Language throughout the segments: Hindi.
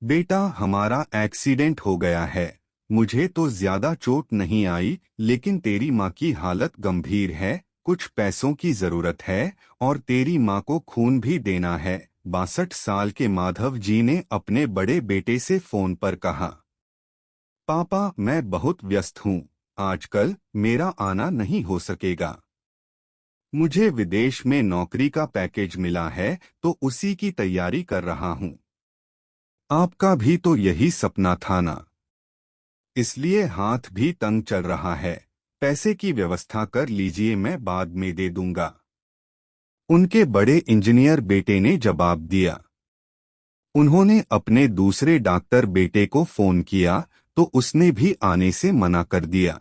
बेटा, हमारा एक्सीडेंट हो गया है। मुझे तो ज्यादा चोट नहीं आई, लेकिन तेरी माँ की हालत गंभीर है। कुछ पैसों की जरूरत है और तेरी माँ को खून भी देना है। 62 साल के माधव जी ने अपने बड़े बेटे से फोन पर कहा। पापा, मैं बहुत व्यस्त हूँ। आजकल मेरा आना नहीं हो सकेगा। मुझे विदेश में नौकरी का पैकेज मिला है, तो उसी की तैयारी कर रहा हूँ। आपका भी तो यही सपना था ना? इसलिए हाथ भी तंग चल रहा है। पैसे की व्यवस्था कर लीजिए, मैं बाद में दे दूंगा। उनके बड़े इंजीनियर बेटे ने जवाब दिया। उन्होंने अपने दूसरे डॉक्टर बेटे को फोन किया, तो उसने भी आने से मना कर दिया।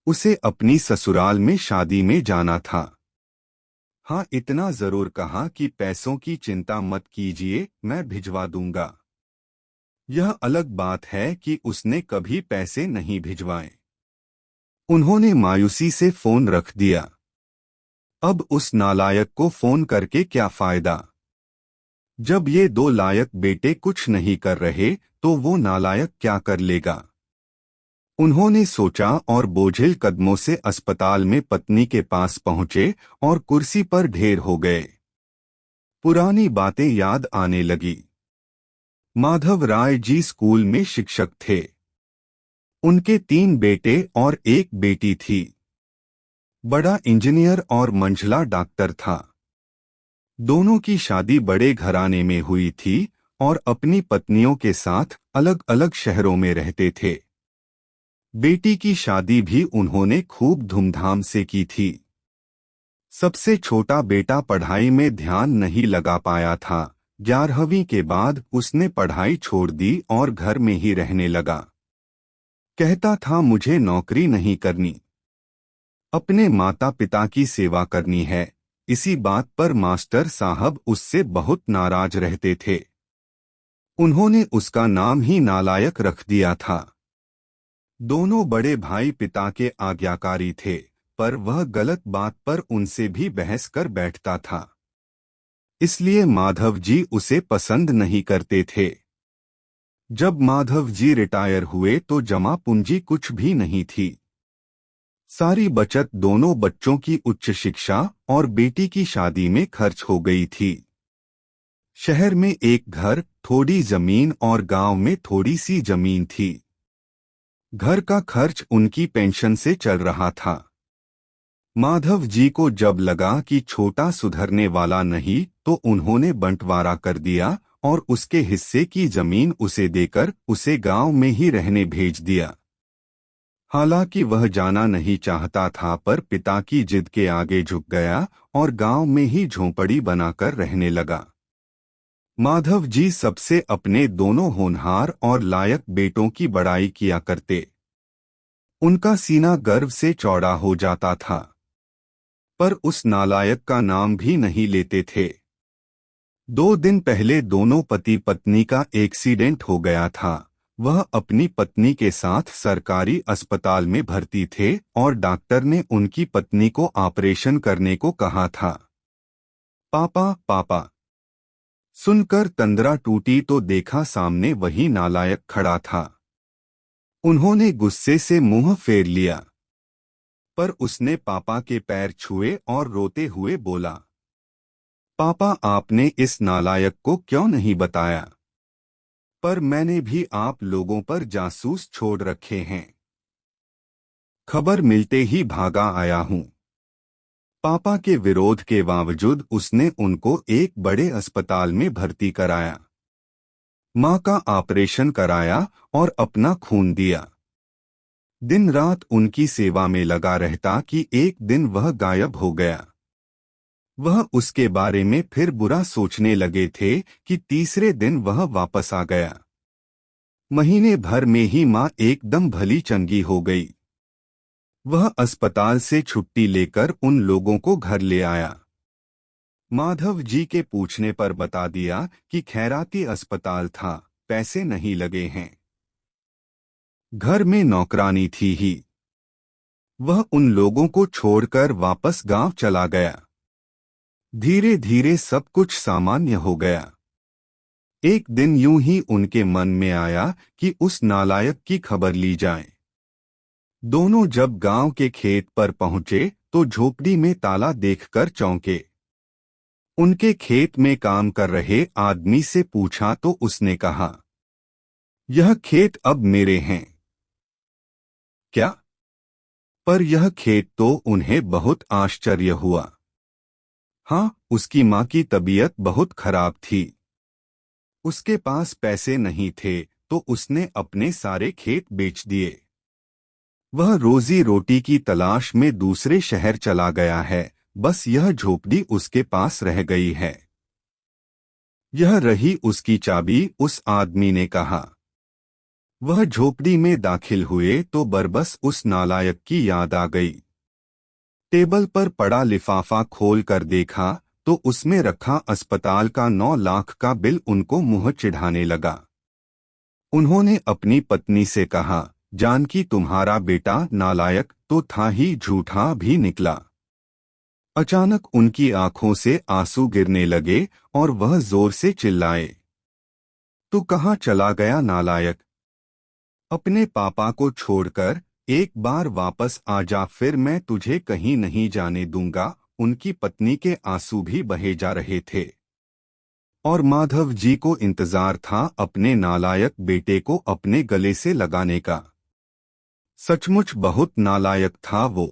उसे अपनी ससुराल में शादी में जाना था। हाँ, इतना जरूर कहा कि पैसों की चिंता मत कीजिए, मैं भिजवा दूंगा। यह अलग बात है कि उसने कभी पैसे नहीं भिजवाए। उन्होंने मायूसी से फोन रख दिया। अब उस नालायक को फोन करके क्या फायदा? जब ये दो लायक बेटे कुछ नहीं कर रहे, तो वो नालायक क्या कर लेगा? उन्होंने सोचा और बोझिल कदमों से अस्पताल में पत्नी के पास पहुंचे और कुर्सी पर ढेर हो गए। पुरानी बातें याद आने लगी। माधव राय जी स्कूल में शिक्षक थे। उनके 3 बेटे और एक बेटी थी। बड़ा इंजीनियर और मंझला डॉक्टर था। दोनों की शादी बड़े घराने में हुई थी और अपनी पत्नियों के साथ अलग अलग शहरों में रहते थे। बेटी की शादी भी उन्होंने खूब धूमधाम से की थी। सबसे छोटा बेटा पढ़ाई में ध्यान नहीं लगा पाया था। 11वीं के बाद उसने पढ़ाई छोड़ दी और घर में ही रहने लगा। कहता था, मुझे नौकरी नहीं करनी, अपने माता पिता की सेवा करनी है। इसी बात पर मास्टर साहब उससे बहुत नाराज रहते थे। उन्होंने उसका नाम ही नालायक रख दिया था। दोनों बड़े भाई पिता के आज्ञाकारी थे, पर वह गलत बात पर उनसे भी बहस कर बैठता था। इसलिए माधव जी उसे पसंद नहीं करते थे। जब माधव जी रिटायर हुए तो जमा पूंजी कुछ भी नहीं थी। सारी बचत दोनों बच्चों की उच्च शिक्षा और बेटी की शादी में खर्च हो गई थी। शहर में एक घर, थोड़ी जमीन और गांव में थोड़ी सी जमीन थी। घर का खर्च उनकी पेंशन से चल रहा था। माधव जी को जब लगा कि छोटा सुधरने वाला नहीं, तो उन्होंने बंटवारा कर दिया और उसके हिस्से की जमीन उसे देकर उसे गांव में ही रहने भेज दिया। हालांकि वह जाना नहीं चाहता था, पर पिता की जिद के आगे झुक गया और गांव में ही झोंपड़ी बनाकर रहने लगा। माधव जी सबसे अपने दोनों होनहार और लायक बेटों की बड़ाई किया करते। उनका सीना गर्व से चौड़ा हो जाता था, पर उस नालायक का नाम भी नहीं लेते थे। 2 दिन पहले दोनों पति पत्नी का एक्सीडेंट हो गया था। वह अपनी पत्नी के साथ सरकारी अस्पताल में भर्ती थे और डॉक्टर ने उनकी पत्नी को ऑपरेशन करने को कहा था। पापा, पापा, सुनकर तंद्रा टूटी तो देखा सामने वही नालायक खड़ा था। उन्होंने गुस्से से मुंह फेर लिया, पर उसने पापा के पैर छुए और रोते हुए बोला, पापा, आपने इस नालायक को क्यों नहीं बताया? पर मैंने भी आप लोगों पर जासूस छोड़ रखे हैं। खबर मिलते ही भागा आया हूँ। पापा के विरोध के बावजूद उसने उनको एक बड़े अस्पताल में भर्ती कराया। माँ का ऑपरेशन कराया और अपना खून दिया। दिन रात उनकी सेवा में लगा रहता कि एक दिन वह गायब हो गया। वह उसके बारे में फिर बुरा सोचने लगे थे कि तीसरे दिन वह वापस आ गया। महीने भर में ही माँ एकदम भली चंगी हो गई। वह अस्पताल से छुट्टी लेकर उन लोगों को घर ले आया। माधव जी के पूछने पर बता दिया कि खैराती अस्पताल था, पैसे नहीं लगे हैं। घर में नौकरानी थी ही। वह उन लोगों को छोड़कर वापस गांव चला गया। धीरे धीरे सब कुछ सामान्य हो गया। एक दिन यूं ही उनके मन में आया कि उस नालायक की खबर ली जाए। दोनों जब गांव के खेत पर पहुंचे तो झोपड़ी में ताला देखकर चौंके। उनके खेत में काम कर रहे आदमी से पूछा तो उसने कहा, यह खेत अब मेरे हैं। क्या? पर यह खेत तो उन्हें बहुत आश्चर्य हुआ। हाँ, उसकी माँ की तबीयत बहुत खराब थी। उसके पास पैसे नहीं थे तो उसने अपने सारे खेत बेच दिए। वह रोजी रोटी की तलाश में दूसरे शहर चला गया है, बस यह झोपड़ी उसके पास रह गई है। यह रही उसकी चाबी, उस आदमी ने कहा। वह झोपड़ी में दाखिल हुए तो बरबस उस नालायक की याद आ गई। टेबल पर पड़ा लिफाफा खोल कर देखा तो उसमें रखा अस्पताल का 9 लाख का बिल उनको मुंह चिढ़ाने लगा। उन्होंने अपनी पत्नी से कहा, जानकी तुम्हारा बेटा नालायक तो था ही, झूठा भी निकला। अचानक उनकी आंखों से आंसू गिरने लगे और वह जोर से चिल्लाए, तू कहाँ चला गया नालायक? अपने पापा को छोड़कर एक बार वापस आ जा, फिर मैं तुझे कहीं नहीं जाने दूंगा। उनकी पत्नी के आंसू भी बहे जा रहे थे और माधव जी को इंतजार था अपने नालायक बेटे को अपने गले से लगाने का। सचमुच बहुत नालायक था वो।